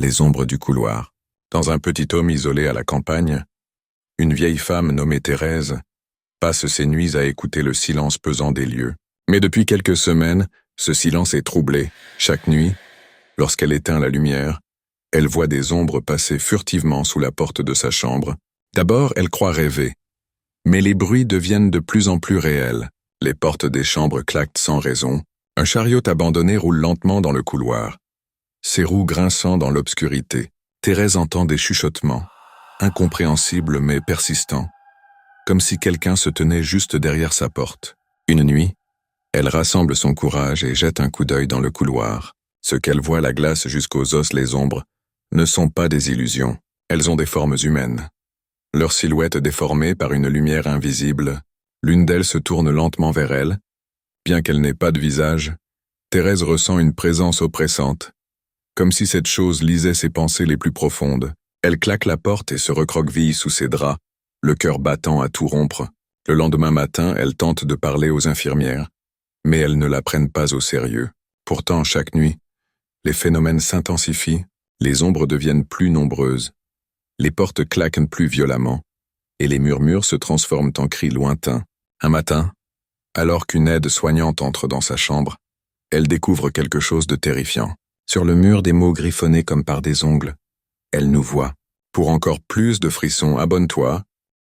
les ombres du couloir. Dans un petit home isolé à la campagne, une vieille femme nommée Thérèse passe ses nuits à écouter le silence pesant des lieux. Mais depuis quelques semaines, ce silence est troublé. Chaque nuit, lorsqu'elle éteint la lumière, elle voit des ombres passer furtivement sous la porte de sa chambre. D'abord, elle croit rêver. Mais les bruits deviennent de plus en plus réels. Les portes des chambres claquent sans raison. Un chariot abandonné roule lentement dans le couloir, ses roues grinçant dans l'obscurité. Thérèse entend des chuchotements, incompréhensibles mais persistants, comme si quelqu'un se tenait juste derrière sa porte. Une nuit, elle rassemble son courage et jette un coup d'œil dans le couloir. Ce qu'elle voit la glace jusqu'aux os, les ombres, ne sont pas des illusions. Elles ont des formes humaines. Leurs silhouettes déformées par une lumière invisible, l'une d'elles se tourne lentement vers elle. Bien qu'elle n'ait pas de visage, Thérèse ressent une présence oppressante, comme si cette chose lisait ses pensées les plus profondes. Elle claque la porte et se recroqueville sous ses draps, le cœur battant à tout rompre. Le lendemain matin, elle tente de parler aux infirmières, mais elles ne la prennent pas au sérieux. Pourtant, chaque nuit, les phénomènes s'intensifient, les ombres deviennent plus nombreuses, les portes claquent plus violemment, et les murmures se transforment en cris lointains. Un matin, alors qu'une aide soignante entre dans sa chambre, elle découvre quelque chose de terrifiant. Sur le mur, des mots griffonnés comme par des ongles. Elle nous voit. Pour encore plus de frissons, abonne-toi,